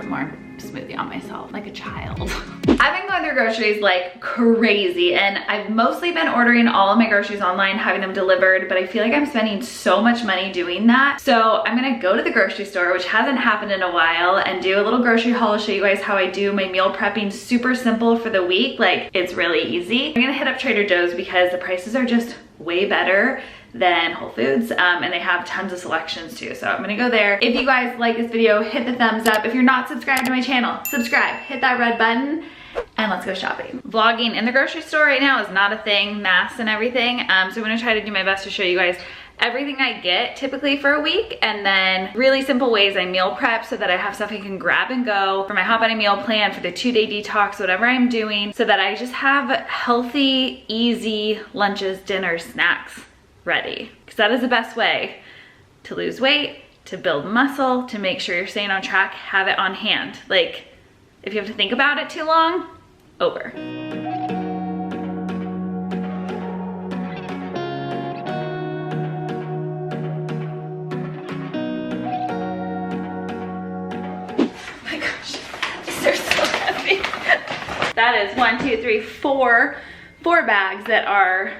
more smoothie on myself like a child. I've been going through groceries like crazy, and I've mostly been ordering all of my groceries online, having them delivered, but I feel like I'm spending so much money doing that. So I'm gonna go to the grocery store, which hasn't happened in a while, and do a little grocery haul, show you guys how I do my meal prepping. Super simple for the week, like it's really easy. I'm gonna hit up Trader Joe's because the prices are just way better than Whole Foods, and they have tons of selections too. So I'm gonna go there. If you guys like this video, hit the thumbs up. If you're not subscribed to my channel, subscribe, hit that red button, and let's go shopping. Vlogging in the grocery store right now is not a thing, masks and everything. So I'm gonna try to do my best to show you guys everything I get typically for a week, and then really simple ways I meal prep so that I have stuff I can grab and go for my hot body meal plan, for the 2-day detox, whatever I'm doing, so that I just have healthy, easy lunches, dinners, snacks ready. Because that is the best way to lose weight, to build muscle, to make sure you're staying on track. Have it on hand. Like, if you have to think about it too long, over. That is 1, 2, 3, 4 bags that are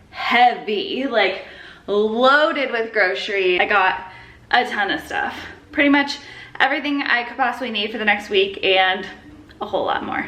heavy, like loaded with groceries. I got a ton of stuff. Pretty much everything I could possibly need for the next week and a whole lot more.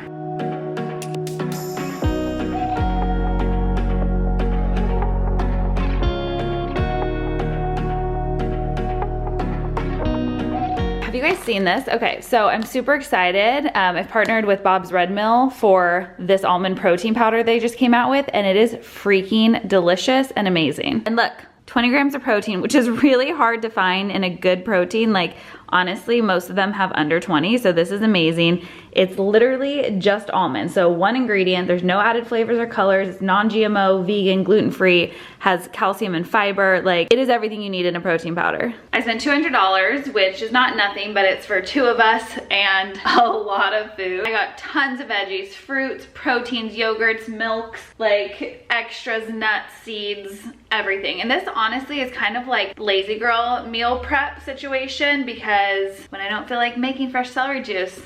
Have you guys seen this? Okay, so I'm super excited. I've partnered with Bob's Red Mill for this almond protein powder they just came out with, and it is freaking delicious and amazing. And look, 20 grams of protein, which is really hard to find in a good protein. Like, honestly, most of them have under 20, so this is amazing. It's literally just almonds. So one ingredient, there's no added flavors or colors, it's non-GMO, vegan, gluten-free, has calcium and fiber. Like, it is everything you need in a protein powder. I spent $200, which is not nothing, but it's for 2 of us and a lot of food. I got tons of veggies, fruits, proteins, yogurts, milks, like extras, nuts, seeds, everything. And this honestly is kind of like lazy girl meal prep situation, because when I don't feel like making fresh celery juice,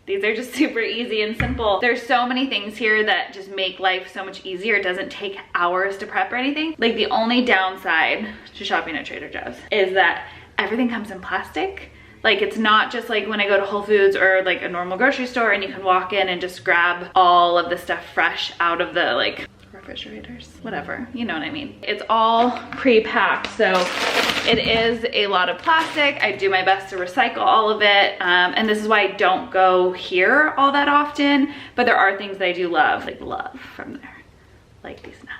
these are just super easy and simple. There's so many things here that just make life so much easier. It doesn't take hours to prep or anything. Like, the only downside to shopping at Trader Joe's is that everything comes in plastic. Like, it's not just like when I go to Whole Foods or like a normal grocery store and you can walk in and just grab all of the stuff fresh out of the like refrigerators, whatever, you know what I mean. It's all pre-packed, so it is a lot of plastic. I do my best to recycle all of it, and this is why I don't go here all that often, but there are things that I do love, like love from there, like these nuts.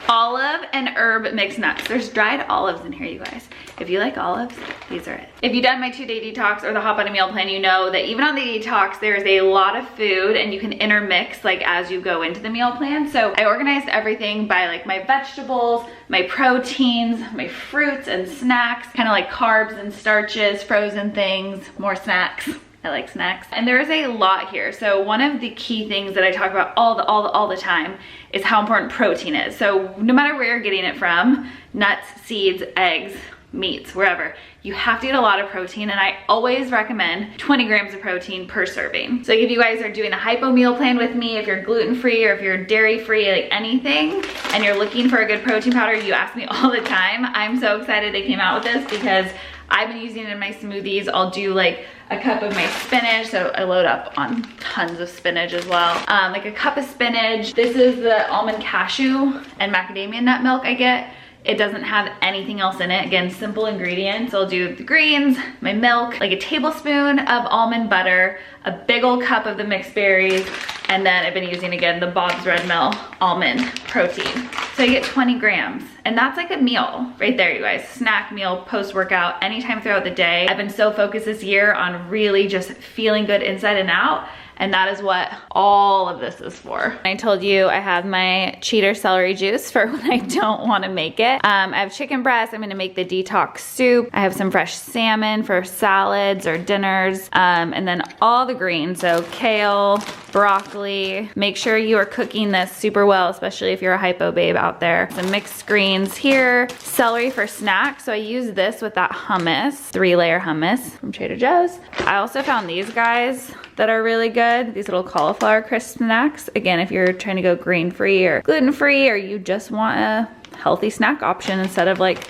Olive and herb mixed nuts. There's dried olives in here, you guys. If you like olives, these are it. If you've done my 2-day detox or the hot body meal plan, you know that even on the detox, there's a lot of food and you can intermix like as you go into the meal plan. So I organized everything by like my vegetables, my proteins, my fruits and snacks, kind of like carbs and starches, frozen things, more snacks. I like snacks. And there is a lot here. So one of the key things that I talk about all the time is how important protein is. So no matter where you're getting it from, nuts, seeds, eggs, meats, wherever, you have to eat a lot of protein, and I always recommend 20 grams of protein per serving. So if you guys are doing a hypo meal plan with me, if you're gluten-free or if you're dairy-free, like anything, and you're looking for a good protein powder, you ask me all the time. I'm so excited they came out with this because I've been using it in my smoothies. I'll do like a cup of my spinach, so I load up on tons of spinach as well. Like a cup of spinach. This is the almond cashew and macadamia nut milk I get. It doesn't have anything else in it. Again, simple ingredients. I'll do the greens, my milk, like a tablespoon of almond butter, a big old cup of the mixed berries, and then I've been using, again, the Bob's Red Mill almond protein. So you get 20 grams, and that's like a meal right there, you guys. Snack meal, post-workout, anytime throughout the day. I've been so focused this year on really just feeling good inside and out, And that is what all of this is for. I told you I have my cheater celery juice for when I don't want to make it. I have chicken breast. I'm gonna make the detox soup. I have some fresh salmon for salads or dinners. And then all the greens, so kale, broccoli. Make sure you are cooking this super well, especially if you're a hypo babe out there. Some mixed greens here. Celery for snacks. So I use this with that hummus, 3-layer hummus from Trader Joe's. I also found these guys that are really good. These little cauliflower crisp snacks. Again, if you're trying to go grain-free or gluten-free, or you just want a healthy snack option instead of like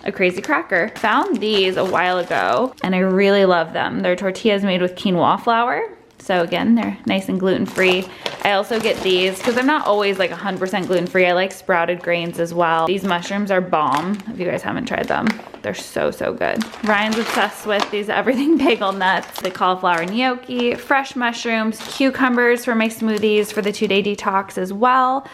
a crazy cracker. Found these a while ago and I really love them. They're tortillas made with quinoa flour. So again, they're nice and gluten-free. I also get these, because I'm not always like 100% gluten-free. I like sprouted grains as well. These mushrooms are bomb, if you guys haven't tried them. They're so, so good. Ryan's obsessed with these everything bagel nuts, the cauliflower gnocchi, fresh mushrooms, cucumbers for my smoothies for the 2-day detox as well.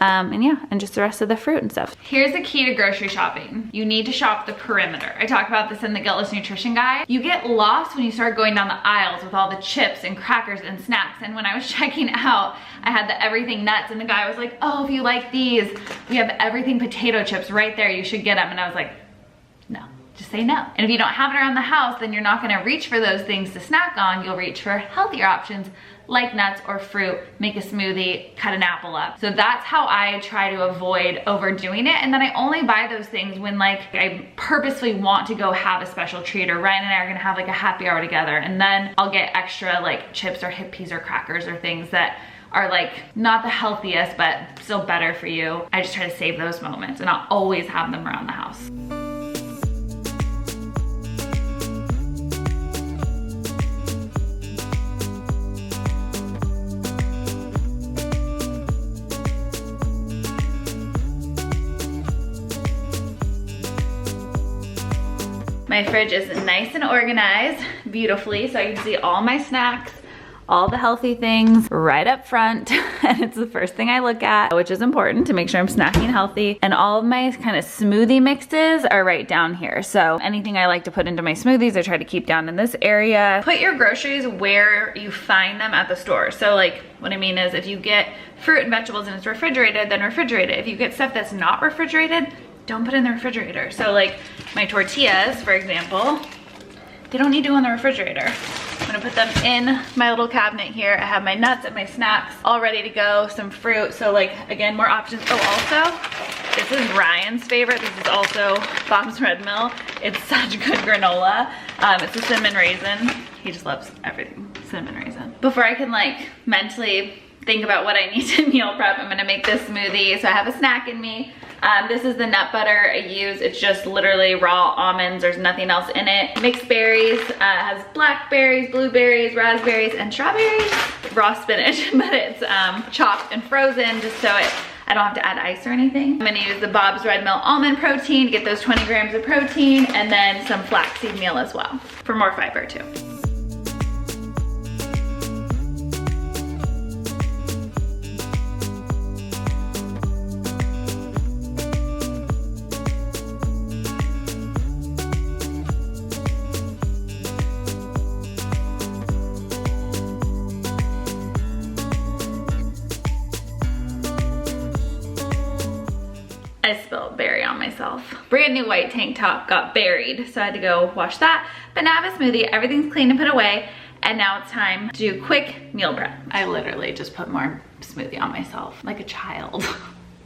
And yeah, and just the rest of the fruit and stuff. Here's the key to grocery shopping. You need to shop the perimeter. I talk about this in the Guiltless Nutrition Guide. You get lost when you start going down the aisles with all the chips and crackers and snacks. And when I was checking out, I had the everything nuts and the guy was like, oh, if you like these, we have everything potato chips right there. You should get them. And I was like, no. Just say no. And if you don't have it around the house, then you're not gonna reach for those things to snack on. You'll reach for healthier options like nuts or fruit, make a smoothie, cut an apple up. So that's how I try to avoid overdoing it. And then I only buy those things when like I purposely want to go have a special treat, or Ryan and I are gonna have like a happy hour together. And then I'll get extra like chips or hip peas or crackers or things that are like not the healthiest, but still better for you. I just try to save those moments and I'll always have them around the house. My fridge is nice and organized beautifully, so I can see all my snacks, all the healthy things right up front. And it's the first thing I look at, which is important to make sure I'm snacking healthy. And all of my kind of smoothie mixes are right down here. So anything I like to put into my smoothies, I try to keep down in this area. Put your groceries where you find them at the store. So like, what I mean is if you get fruit and vegetables and it's refrigerated, then refrigerate it. If you get stuff that's not refrigerated, don't put it in the refrigerator. So like my tortillas, for example, they don't need to go in the refrigerator. I'm gonna put them in my little cabinet here. I have my nuts and my snacks all ready to go, some fruit. So like, again, more options. Oh, also, this is Ryan's favorite. This is also Bob's Red Mill. It's such good granola. It's a cinnamon raisin. He just loves everything cinnamon raisin. Before I can like mentally think about what I need to meal prep, I'm gonna make this smoothie. So I have a snack in me. This is the nut butter I use. It's just literally raw almonds. There's nothing else in it. Mixed berries, has blackberries, blueberries, raspberries, and strawberries. Raw spinach, but it's chopped and frozen just so I don't have to add ice or anything. I'm gonna use the Bob's Red Mill almond protein to get those 20 grams of protein, and then some flaxseed meal as well for more fiber too. I spilled berry on myself. Brand new white tank top got buried, so I had to go wash that. But now I have a smoothie, everything's clean and put away, and now it's time to do quick meal prep. I literally just put more smoothie on myself, like a child.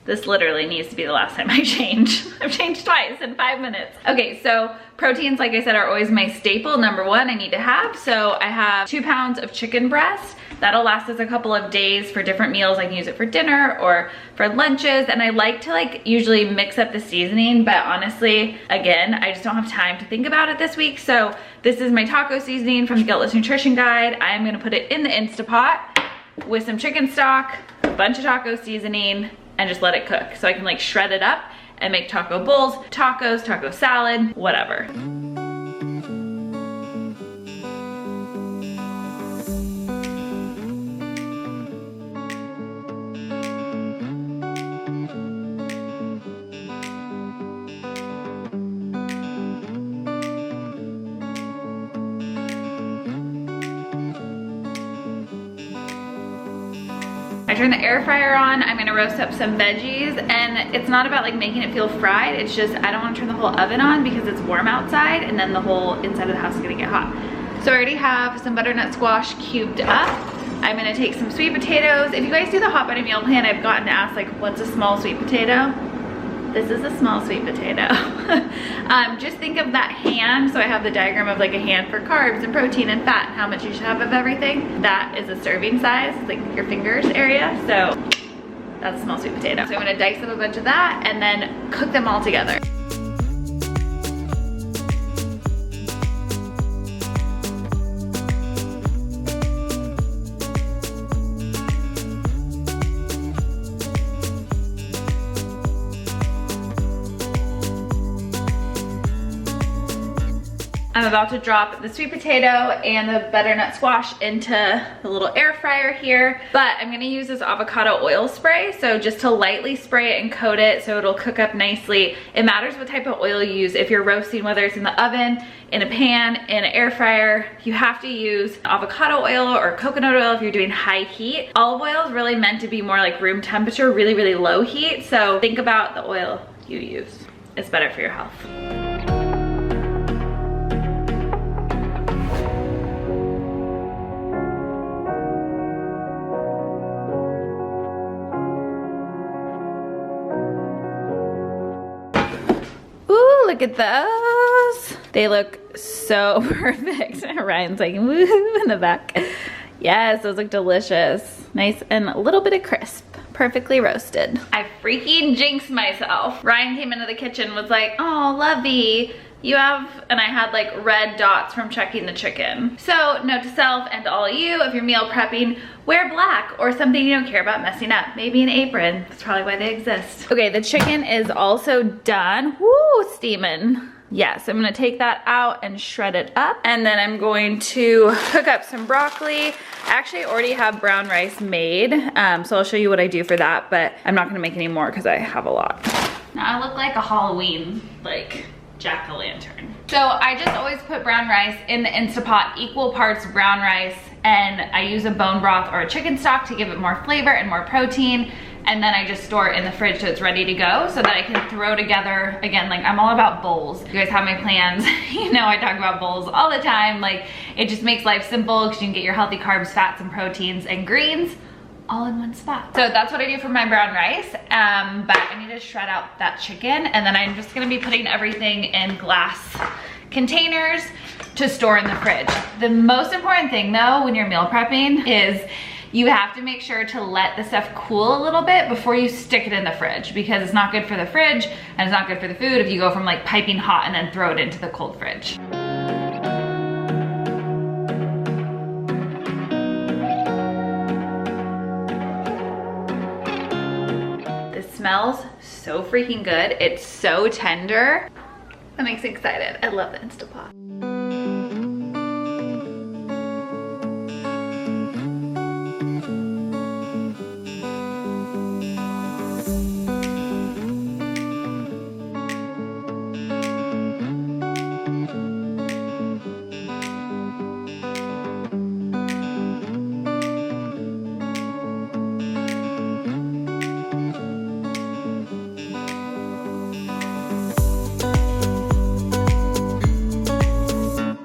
This literally needs to be the last time I change. I've changed twice in 5 minutes. Okay, so proteins, like I said, are always my staple. Number one I need to have. So I have 2 pounds of chicken breast. That'll last us a couple of days for different meals. I can use it for dinner or for lunches. And I like to like usually mix up the seasoning, but honestly, again, I just don't have time to think about it this week. So this is my taco seasoning from the Guiltless Nutrition Guide. I'm gonna put it in the Instapot with some chicken stock, a bunch of taco seasoning, and just let it cook. So I can like shred it up and make taco bowls, tacos, taco salad, whatever. I turned the air fryer on. I'm gonna roast up some veggies, and it's not about like making it feel fried. It's just I don't want to turn the whole oven on because it's warm outside, and then the whole inside of the house is gonna get hot. So I already have some butternut squash cubed up. I'm gonna take some sweet potatoes. If you guys do the hot butter meal plan, I've gotten asked like, what's a small sweet potato? This is a small sweet potato. Just think of that hand. So I have the diagram of like a hand for carbs and protein and fat, and how much you should have of everything. That is a serving size, like your fingers area. So that's a small sweet potato. So I'm gonna dice up a bunch of that and then cook them all together. I'm about to drop the sweet potato and the butternut squash into the little air fryer here, but I'm gonna use this avocado oil spray, so just to lightly spray it and coat it so it'll cook up nicely. It matters what type of oil you use. If you're roasting, whether it's in the oven, in a pan, in an air fryer, you have to use avocado oil or coconut oil if you're doing high heat. Olive oil is really meant to be more like room temperature, really, really low heat, so think about the oil you use. It's better for your health. Look at those. They look so perfect. Ryan's like, woo in the back. Yes, those look delicious. Nice and a little bit of crisp. Perfectly roasted. I freaking jinxed myself. Ryan came into the kitchen, was like, oh, Lovey, you have, and I had like red dots from checking the chicken. So note to self and to all of you, if you're meal prepping, wear black or something you don't care about messing up. Maybe an apron, that's probably why they exist. Okay, the chicken is also done. Woo, steaming. Yes, I'm gonna take that out and shred it up. And then I'm going to cook up some broccoli. I actually already have brown rice made, so I'll show you what I do for that, but I'm not gonna make any more because I have a lot. Now I look like a Halloween, like, jack-o'-lantern. So I just always put brown rice in the Instapot, equal parts brown rice, and I use a bone broth or a chicken stock to give it more flavor and more protein. And then I just store it in the fridge so it's ready to go so that I can throw together, again, like I'm all about bowls. You guys have my plans. You know I talk about bowls all the time. Like it just makes life simple because you can get your healthy carbs, fats, and proteins and greens all in one spot. So that's what I do for my brown rice, but I need to shred out that chicken, and then I'm just gonna be putting everything in glass containers to store in the fridge. The most important thing though when you're meal prepping is you have to make sure to let the stuff cool a little bit before you stick it in the fridge, because it's not good for the fridge and it's not good for the food if you go from like piping hot and then throw it into the cold fridge. Smells so freaking good. It's so tender. That makes me excited. I love the Instapot.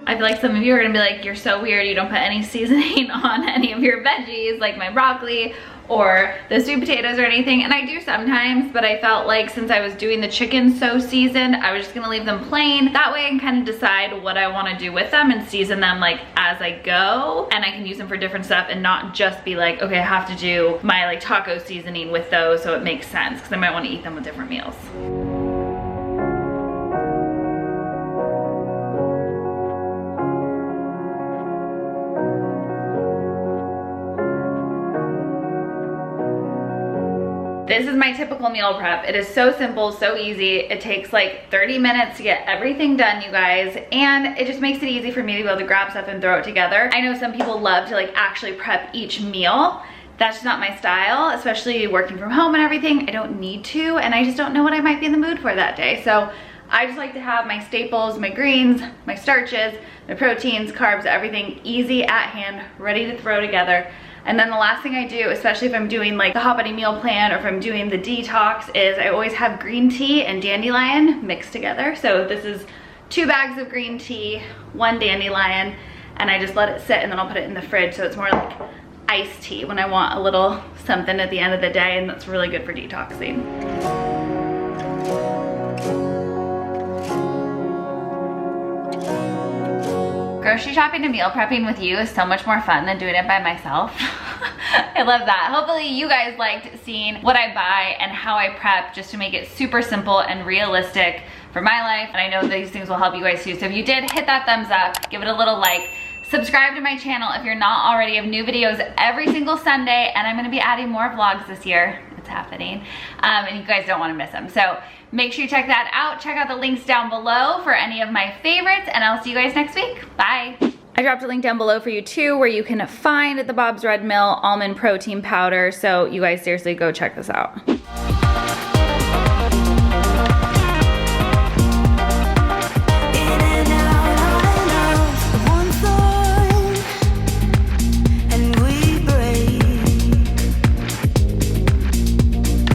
I feel like some of you are gonna be like, you're so weird, you don't put any seasoning on any of your veggies, like my broccoli or the sweet potatoes or anything. And I do sometimes, but I felt like since I was doing the chicken so seasoned, I was just gonna leave them plain. That way I can kind of decide what I wanna do with them and season them like as I go. And I can use them for different stuff and not just be like, okay, I have to do my like taco seasoning with those so it makes sense, because I might wanna eat them with different meals. This is my typical meal prep. It is so simple, so easy. It takes like 30 minutes to get everything done, you guys, and it just makes it easy for me to be able to grab stuff and throw it together. I know some people love to like actually prep each meal. That's just not my style, especially working from home and everything. I don't need to, and I just don't know what I might be in the mood for that day. So I just like to have my staples, my greens, my starches, my proteins, carbs, everything easy at hand, ready to throw together. And then the last thing I do, especially if I'm doing like the hot body meal plan or if I'm doing the detox, is I always have green tea and dandelion mixed together. So this is 2 bags of green tea, 1 dandelion, and I just let it sit and then I'll put it in the fridge so it's more like iced tea when I want a little something at the end of the day, and that's really good for detoxing. Grocery shopping and meal prepping with you is so much more fun than doing it by myself. I love that. Hopefully you guys liked seeing what I buy and how I prep, just to make it super simple and realistic for my life. And I know these things will help you guys too. So if you did, hit that thumbs up, give it a little like, subscribe to my channel if you're not already. I have new videos every single Sunday, and I'm gonna be adding more vlogs this year. It's happening. And you guys don't wanna miss them. So make sure you check that out. Check out the links down below for any of my favorites, and I'll see you guys next week. Bye. I dropped a link down below for you too, where you can find the Bob's Red Mill almond protein powder. So you guys seriously go check this out.